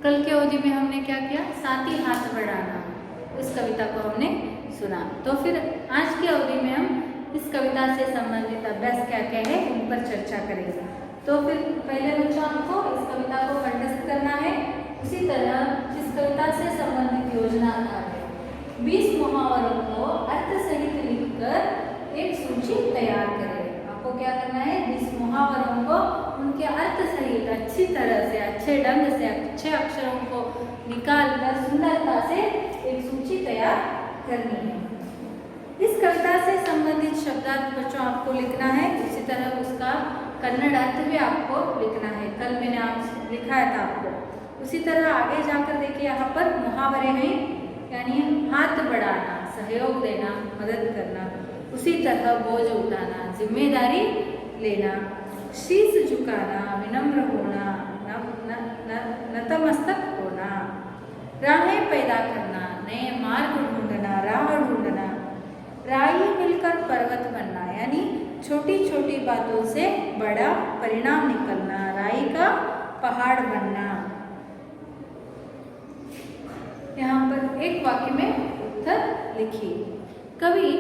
कल की अवधि में हमने क्या किया, साथी हाथ बढ़ाना, इस कविता को हमने सुना। तो फिर आज की अवधि में हम इस कविता से संबंधित अभ्यास क्या क्या है उन पर चर्चा करेंगे। तो फिर पहले बच्चों आपको इस कविता को कंठस्थ करना है। उसी तरह इस कविता से संबंधित योजना है 20 मुहावरों को अर्थ सहित लिखकर एक सूची तैयार करें। आपको क्या करना है, 20 मुहावरों को उनके अर्थ सहित अच्छी तरह से, अच्छे ढंग से, अच्छे अक्षरों को निकालकर सुंदरता से एक सूची तैयार करनी है। इस कविता से संबंधित शब्दार्थ बच्चों आपको लिखना है। इसी तरह उसका कन्नड़ अर्थ भी आपको लिखना है। कल मैंने आप लिखाया था आपको। उसी तरह आगे जाकर देखिए, यहाँ पर मुहावरे हैं, यानी हाथ बढ़ाना, सहयोग देना, मदद करना। उसी तरह बोझ उठाना, जिम्मेदारी लेना, शीश झुकाना, विनम्र होना, नतमस्तक होना, राहें पैदा करना, नए मार्ग ढूंढना, राह ढूंढना, राई मिलकर पर्वत बनना, यानी छोटी छोटी बातों से बड़ा परिणाम निकलना, राई का पहाड़ बनना। यहाँ पर एक वाक्य में उत्तर लिखिए। कवि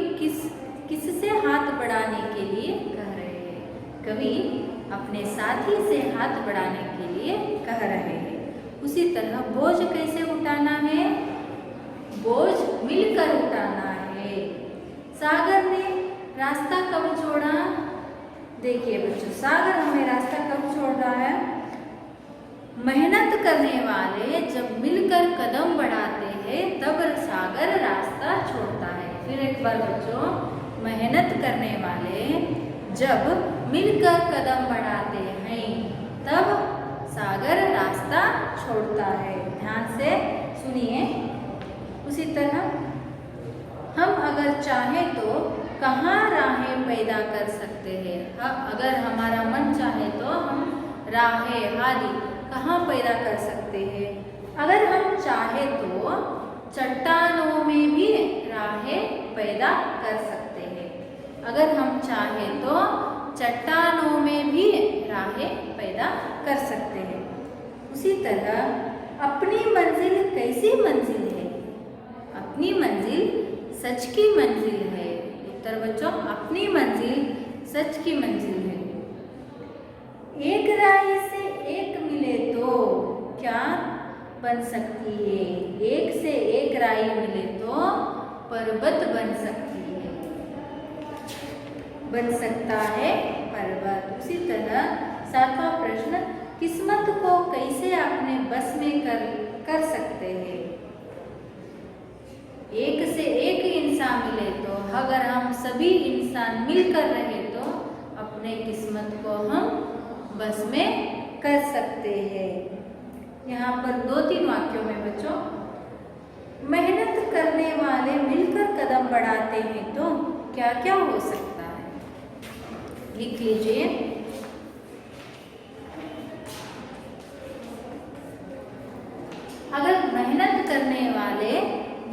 किससे हाथ बढ़ाने के लिए कह रहे हैं? कवि अपने साथी से हाथ बढ़ाने के लिए कह रहे हैं। उसी तरह बोझ कैसे उठाना है? बोझ मिलकर उठाना है। सागर ने रास्ता कब छोड़ा? देखिए बच्चों, सागर हमें रास्ता कब छोड़ रहा है? मेहनत करने वाले जब मिलकर कदम बढ़ाते हैं तब सागर रास्ता छोड़ता है। फिर एक बार बच्चों, मेहनत करने वाले जब मिलकर कदम बढ़ाते हैं तब सागर रास्ता छोड़ता है। ध्यान से सुनिए। उसी तरह हम अगर चाहें तो कहाँ राहें पैदा कर सकते हैं? अगर हमारा मन चाहे तो हम राहें आदि कहाँ पैदा कर सकते हैं? अगर हम चाहे तो चट्टानों में भी राहें पैदा कर सकते हैं। अगर हम चाहे तो चट्टानों में भी राहें पैदा कर सकते हैं। उसी तरह अपनी मंजिल कैसी मंजिल है? अपनी मंजिल सच की मंजिल है। उत्तर बच्चों, अपनी मंजिल सच की मंजिल है। एक राय से एक मिले तो क्या बन सकती है? एक से एक राय मिले तो पर्वत बन सकती है, बन सकता है पर्वत। उसी तरह 7वां प्रश्न, किस्मत को कैसे अपने बस में कर सकते हैं? एक से एक इंसान मिले तो, अगर हम सभी इंसान मिलकर रहे तो अपने किस्मत को हम बस में कर सकते हैं। यहाँ पर 2-3 वाक्यों में बच्चों, मेहनत करने वाले मिलकर कदम बढ़ाते हैं तो क्या क्या हो सकता है? लिख लीजिए। अगर मेहनत करने वाले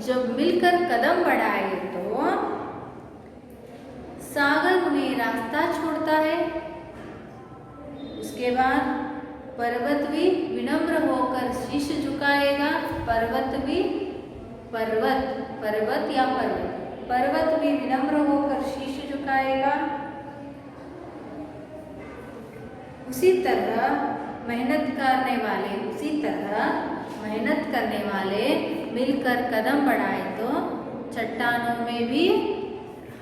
जब मिलकर कदम बढ़ाए तो सागर उन्हें रास्ता छोड़ता है। उसके बाद पर्वत भी विनम्र होकर शीश झुकाएगा। पर्वत भी विनम्र होकर शीश झुकाएगा। उसी तरह मेहनत करने वाले मिलकर कदम बढ़ाए तो चट्टानों में भी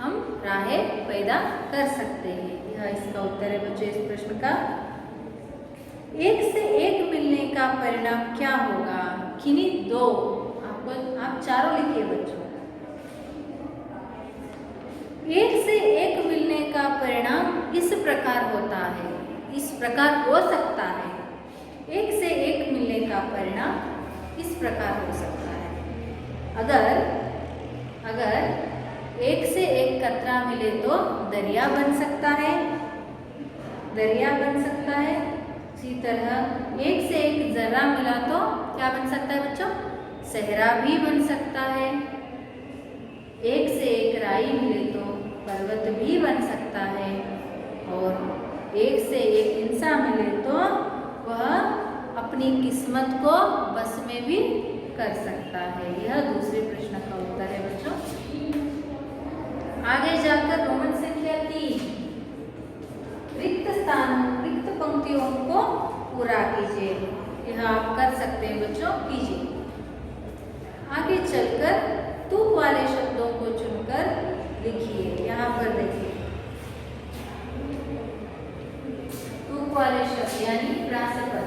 हम राहें पैदा कर सकते हैं। यह इसका उत्तर है बच्चों इस प्रश्न का। एक से एक मिलने का परिणाम क्या होगा? किन्हीं 2, आप चारों लिखिए बच्चों। एक से एक मिलने का परिणाम इस प्रकार होता है, इस प्रकार हो सकता है। एक से एक मिलने का परिणाम इस प्रकार हो सकता है। अगर एक से एक कतरा मिले तो दरिया बन सकता है, इसी तरह एक से एक जर्रा मिला तो क्या बन सकता है बच्चों? सहरा भी बन सकता है। एक से एक राई मिले तो पर्वत भी बन सकता है। और एक से एक इंसान मिले तो वह अपनी किस्मत को बस में भी कर सकता है। यह दूसरे प्रश्न का उत्तर है बच्चों। आगे जाकर रोमन संख्या 3, रिक्त पंक्तियों को पूरा कीजिए। यह आप कर सकते हैं बच्चों, कीजिए। आगे चलकर तुक वाले शब्दों को चुनकर लिखिए। यहाँ पर देखिए तुक वाले शब्द यानी प्रासपद।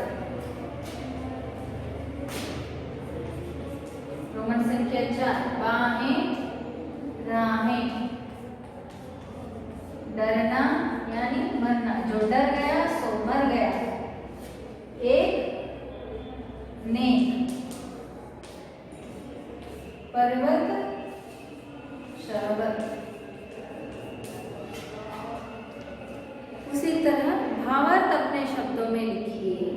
रोमन संख्या 4, बाहें राहें। डरना यानी मरना, जो डर गया सो मर गया। एक नेक, पर्वत शरबत। उसी तरह भावार्थ अपने शब्दों में लिखिए।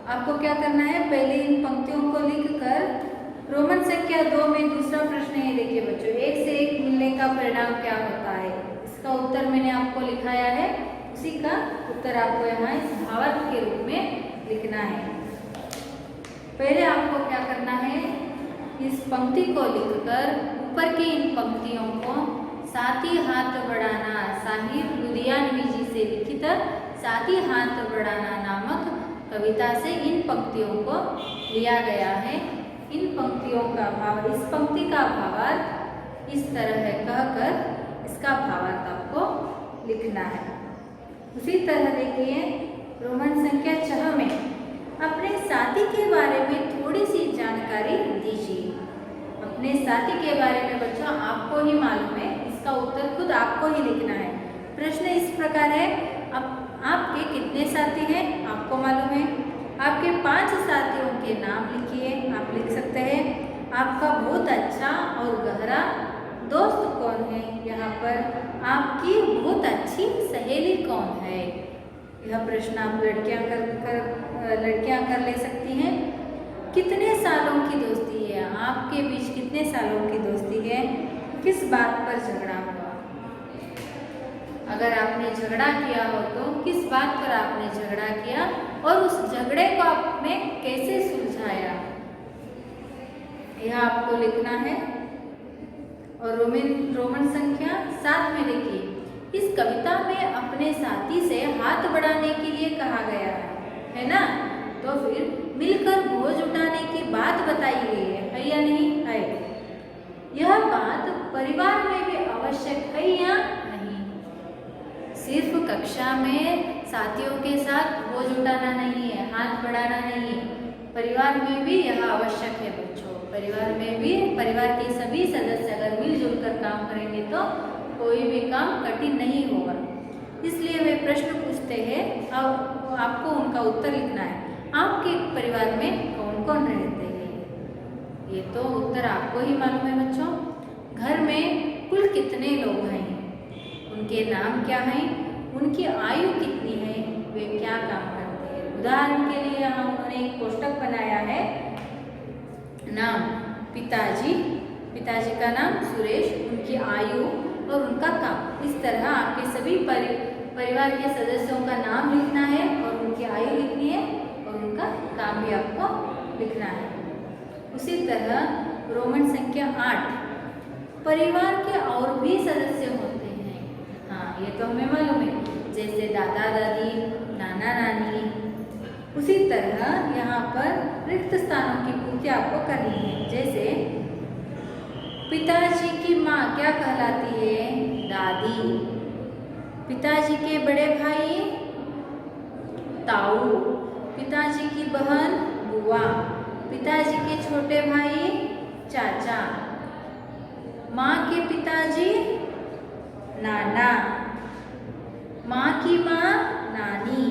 आपको क्या करना है, पहले इन पंक्तियों को लिखकर रोमन संख्या 2 में दूसरा प्रश्न है। देखिए बच्चों, एक से एक मिलने का परिणाम क्या होता है, इसका उत्तर मैंने आपको लिखाया है। उसी का उत्तर आपको यहाँ इस भावार्थ के रूप में लिखना है। पहले आपको क्या करना है, इस पंक्ति को लिखकर ऊपर की इन पंक्तियों को साथी हाथ बढ़ाना, साहिर लुधियानवी जी से लिखित साथी हाथ बढ़ाना नामक कविता से इन पंक्तियों को लिया गया है। इन पंक्तियों का भाव, इस पंक्ति का भावार्थ इस तरह है कहकर इसका भावार्थ आपको लिखना है। उसी तरह देखिए रोमन संख्या 6 में अपने साथी के बारे में थोड़ी सी जानकारी दीजिए। अपने साथी के बारे में बच्चों आपको ही मालूम है, इसका उत्तर खुद आपको ही लिखना है। प्रश्न इस प्रकार है, आपके कितने साथी हैं आपको मालूम है। आपके 5 साथियों के नाम लिखिए। आप लिख सकते हैं आपका बहुत अच्छा और गहरा दोस्त कौन है। यहाँ पर आपकी बहुत अच्छी सहेली कौन है। यह प्रश्न आप लड़कियां कर ले सकती हैं। कितने सालों की दोस्ती है, आपके बीच कितने सालों की दोस्ती है। किस बात पर झगड़ा हुआ, अगर आपने झगड़ा किया हो तो किस बात पर आपने झगड़ा किया और उस झगड़े को आपने कैसे सुलझाया, यह आपको लिखना है। और रोमन संख्या 7 में देखिए, इस कविता में अपने साथी से हाथ बढ़ाने के लिए कहा गया है ना, तो फिर मिलकर बोझ उठाने की बात बताई गई है या नहीं है। यह बात परिवार में भी आवश्यक है या नहीं। सिर्फ कक्षा में साथियों के साथ बोझ उठाना नहीं है, हाथ बढ़ाना नहीं है, परिवार में भी यह आवश्यक है बच्चों। परिवार में भी परिवार के सभी सदस्य अगर मिलजुल कर काम करेंगे तो कोई भी काम कठिन नहीं होगा। इसलिए वे प्रश्न पूछते हैं, अब आपको उनका उत्तर लिखना है। आपके परिवार में कौन कौन रहते हैं, ये तो उत्तर आपको ही मालूम है बच्चों। घर में कुल कितने लोग हैं, उनके नाम क्या हैं, उनकी आयु कितनी है, वे क्या काम करते हैं। उदाहरण के लिए यहाँ उन्होंने एक कोष्टक बनाया है, नाम पिताजी, पिताजी का नाम सुरेश, उनकी आयु और उनका काम। इस तरह आपके सभी परिवार के सदस्यों का नाम लिखना है और उनकी आयु लिखनी है और उनका काम भी आपको लिखना है। उसी तरह रोमन संख्या 8, परिवार के और भी सदस्य होते हैं। हाँ, ये तो हमें मालूम है, जैसे दादा दादी, नाना नानी। उसी तरह यहाँ पर रिक्त स्थानों की पूर्ति आपको करनी है। जैसे पिताजी की माँ क्या कहलाती है, दादी। पिताजी के बड़े भाई ताऊ, पिताजी की बहन बुआ, पिताजी के छोटे भाई चाचा, माँ के पिताजी नाना, माँ की माँ नानी,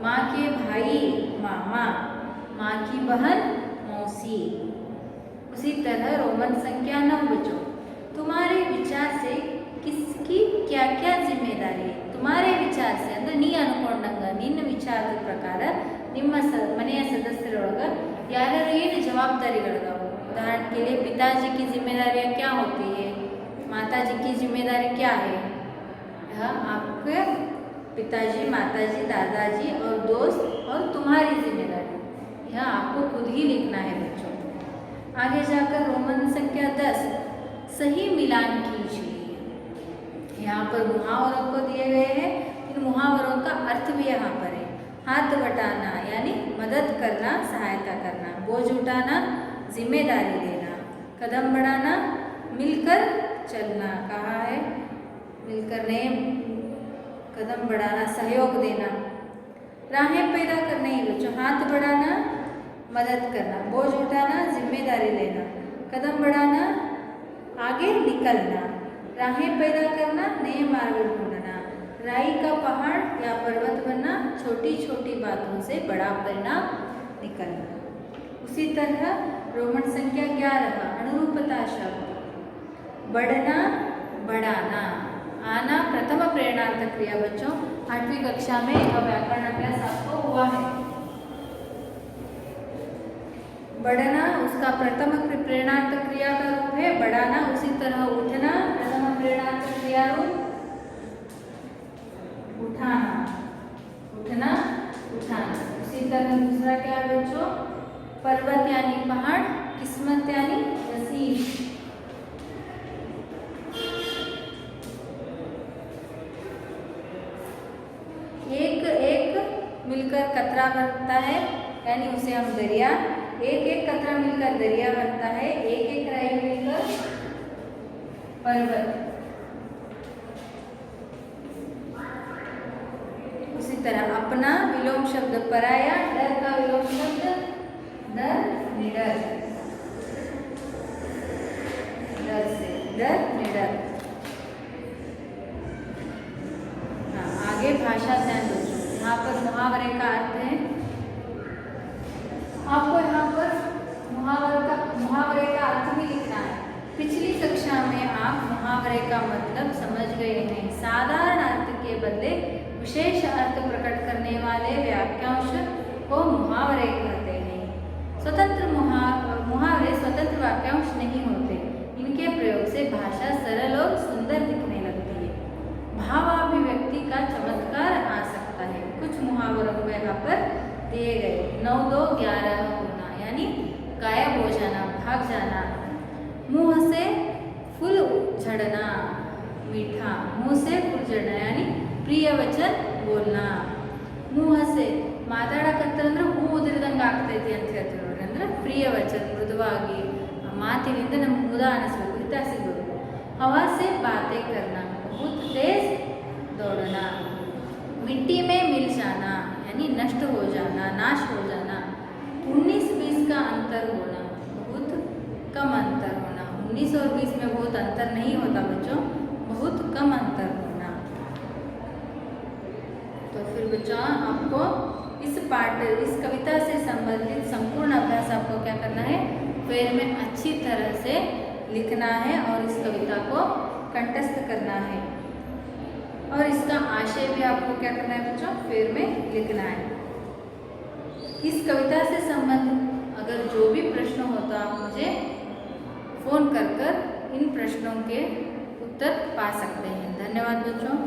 माँ के भाई मामा, माँ की बहन मौसी। उसी तरह रोमन संख्या 9 बच्चों, तुम्हारे विचार से किसकी क्या क्या जिम्मेदारी है। तुम्हारे विचार से ಅಂದ್ರೆ ನೀ ಅನ್ಕೊಂಡಂಗ ನಿನ್ನ ವಿಚಾರದ ಪ್ರಕಾರ ನಿಮ್ಮ ಮನೆಯ ಸದಸ್ಯರೊಳಗ ಯಾರ್ಯಾರು ಏನು ಜವಾಬ್ದಾರಿಗಳಿದಾವೆ। उदाहरण के लिए पिताजी की जिम्मेदारियाँ क्या होती है, माताजी की जिम्मेदारी क्या है, यह आपके पिताजी, माताजी, दादाजी और दोस्त और तुम्हारी जिम्मेदारी, यह आपको खुद ही लिखना है बच्चों। आगे जाकर रोमन संख्या 10, सही मिलान कीजिए। यहाँ पर मुहावरों को दिए गए हैं, इन मुहावरों का अर्थ भी यहाँ पर है। हाथ बटाना यानी मदद करना, सहायता करना। बोझ उठाना, जिम्मेदारी लेना। कदम बढ़ाना, मिलकर चलना। कहा है मिलकर ने कदम बढ़ाना, सहयोग देना। राहें पैदा करने ही बच्चों, हाथ बढ़ाना, मदद करना। बोझ उठाना, जिम्मेदारी लेना। कदम बढ़ाना, आगे निकलना। राहें पैदा करना, नए मार्ग ढूंढना। राई का पहाड़ या पर्वत बनना, छोटी छोटी बातों से बड़ा परिणाम निकलना। उसी तरह रोमन संख्या 11, अनुरूपता शब्द। बढ़ना, बढ़ाना। आना प्रथम प्रेरणार्थक क्रिया बच्चों, 8वीं कक्षा में यह व्याकरण अभ्यास आपको हुआ है। बढ़ना उसका प्रथम प्रेरणार्थक क्रिया का रूप है। बढ़ाना उसी तरह उठना, प्रथम प्रेरणार्थक क्रिया रूप। उठाना, उठना, उठाना। उसी तरह दूसरा क्या है बच्चों, पर्वत यानी पहाड़, किस्मत यानी नसीब। एक एक मिलकर कतरा बनता है, यानी उसे हम दरिया। एक एक कतरा मिलकर दरिया बनता है, एक एक राई मिलकर पर्वत। उसी तरह अपना विलोम शब्द पराया, डर का विलोम शब्द डर, निडर। डर से डर, निडर। आगे भाषा ध्यान दो। यहाँ पर मुहावरे का अर्थ है, आपको यहाँ पर मुहावरे का अर्थ भी लिखना है। पिछली कक्षा में आप मुहावरे का मतलब समझ गए हैं। साधारण अर्थ के बदले विशेष अर्थ प्रकट करने वाले वाक्यांश को मुहावरे कहते हैं। स्वतंत्र मुहावरे स्वतंत्र वाक्यांश नहीं होते, इनके प्रयोग से भाषा सरल और सुंदर दिखने लगती है। भावाभिव्यक्ति का चमत्कार आ सकता है। कुछ मुहावरों को यहाँ पर दिए गए। 9 2 11 होना यानी गायब हो जाना, भाग जाना। मुंह से फूल झड़ना, मीठा। मुंह से फूल झड़ना यानी प्रिय वचन बोलना। मुंह से ಮಾತಾಡಕತ್ತರ ಅಂದ್ರೆ ಹೂ ಉದುರಿದಂಗೆ ಆಗ್ತೈತಿ ಅಂತ ಹೇಳ್ತೀವಿ ನೋಡ್ರಿ, ಅಂದ್ರೆ ಪ್ರಿಯ ವಚನ ಮೃದುವಾಗಿ ಮಾತಿನಿಂದ ನಮ್ಗೆ ಮುದ ಅನಿಸ್ಬೇಕು, ಹಿತ ಸಿಗಬೇಕು। हवा से बातें करना, बहुत तेज दौड़ना। मिट्टी में मिल जाना यानी नष्ट हो जाना, नाश हो जाना। 19-20 का अंतर होना, बहुत कम अंतर होना। 19 और 20 में बहुत अंतर नहीं होता बच्चों, बहुत कम अंतर होना। तो फिर बच्चों आपको इस कविता से संबंधित संपूर्ण अभ्यास आपको क्या करना है, फेर में अच्छी तरह से लिखना है और इस कविता को कंठस्थ करना है। और इसका आशय भी आपको क्या करना है बच्चों, फेर में लिखना है। इस कविता से संबंधित अगर जो भी प्रश्न हो तो आप मुझे फ़ोन कर इन प्रश्नों के उत्तर पा सकते हैं। धन्यवाद बच्चों।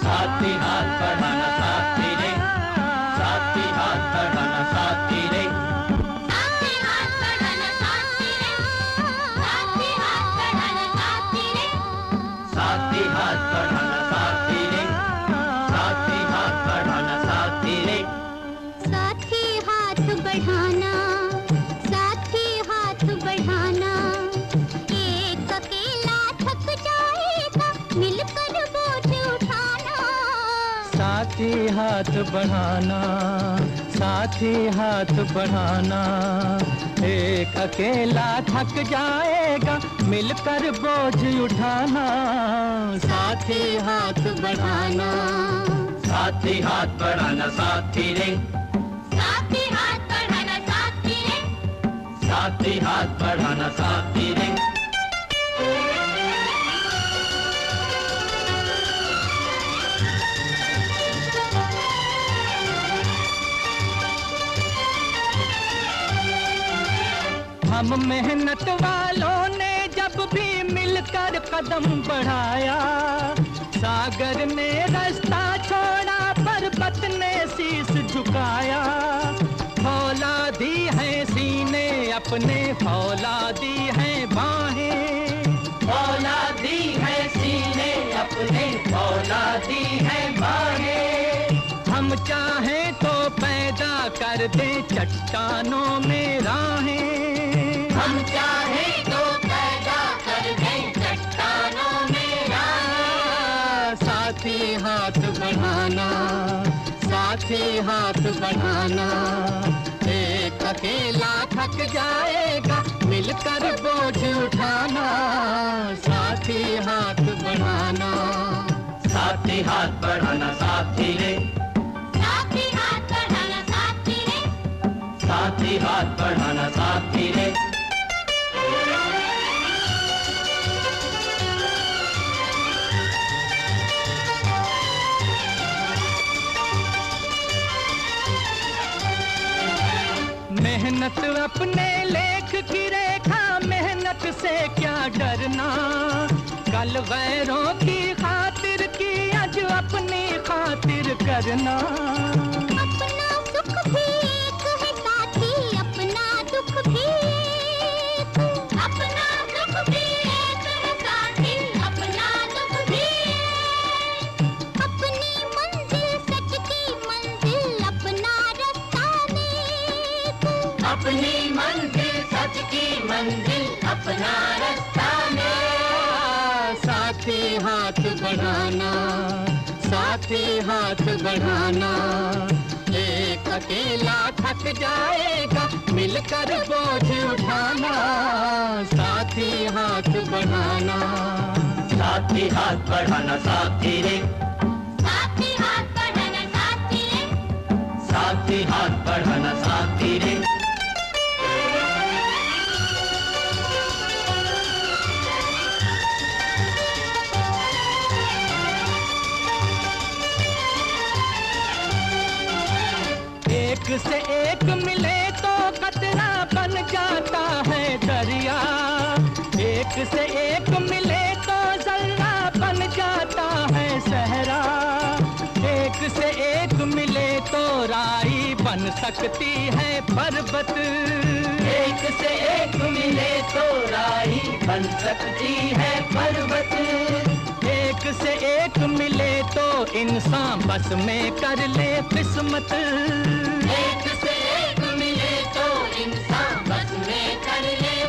साथी हाथ बढ़ाना साथी रे, साथी हाथ बढ़ाना साथी रे, साथी हाथ बढ़ाना साथी रे, साथी हाथ बढ़ाना साथी रे, साथी हाथ बढ़ाना साथी रे, साथी हाथ बढ़ाना साथी रे। साथी हाथ बढ़ाना, साथी हाथ बढ़ाना। एक अकेला थक जाएगा, मिलकर बोझ उठाना। साथी हाथ बढ़ाना, साथी हाथ बढ़ाना। एक अकेला थक जाएगा, मिलकर बोझ उठाना। साथी हाथ बढ़ाना, साथी हाथ बढ़ाना साथी रे, साथी हाथ बढ़ाना साथी साथी हाथ बढ़ाना साथी रे। हम मेहनत वालों ने जब भी मिलकर कदम बढ़ाया, सागर ने रास्ता छोड़ा पर्वत ने शीश झुकाया। फौलादी है सीने अपने, फौलादी है बाहें, फौलादी है सीने अपने, फौलादी है बाहें। हम चाहें तो पैदा कर दे चट्टानों में राहें, हम चाहें तो पैदा कर दें चट्टानों में राहें। साथी हाथ बढ़ाना, साथी हाथ बढ़ाना, एक अकेला थक जाएगा मिलकर बोझ उठाना। साथी हाथ बढ़ाना, साथी हाथ बढ़ाना साथी रे। साथी हाथ बढ़ाना साथी रे। साथी हाथ बढ़ाना साथी रे। मेहनत अपने लेख की रेखा, मेहनत से क्या डरना। कल गैरों की खातिर की आज अपनी खातिर करना। अपना सुख भी एक है साथी, अपना दुख भी एक। अपना सुख भी एक है साथी, अपना दुख भी एक। अपनी मंजिल सच की मंजिल, अपना रास्ता नेक। अपनी मंजिल सच की मंजिल, अपना रास्ता में। साथी हाथ बढ़ाना, साथी हाथ बढ़ाना, एक अकेला थक जाएगा मिलकर बोझ उठाना। साथी हाथ बढ़ाना, साथी हाथ बढ़ाना साथी रे। साथी हाथ बढ़ाना साथी रे। साथी हाथ बढ़ाना साथी रे। एक से एक मिले तो कतरा बन जाता है दरिया। एक से एक मिले तो जर्रा बन जाता है सहरा। एक से एक मिले तो राई बन सकती है पर्वत। एक से एक मिले तो राही बन सकती है पर्वत। एक से एक मिले तो इंसान बस में कर ले किस्मत। एक से एक मिले तो इंसान बस में कर ले।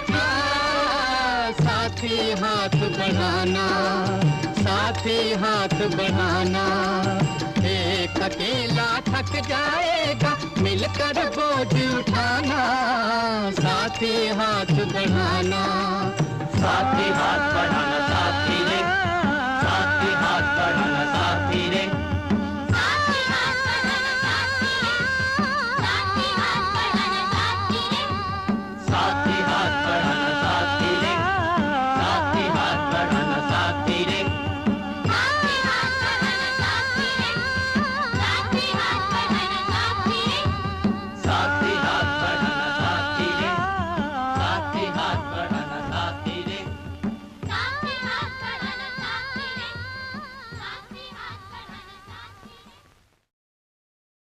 साथी हाथ बढ़ाना, साथी हाथ बढ़ाना, एक अकेला थक जाएगा मिलकर बोझ उठाना। साथी हाथ बढ़ाना, साथी हाथ बढ़ाना साथी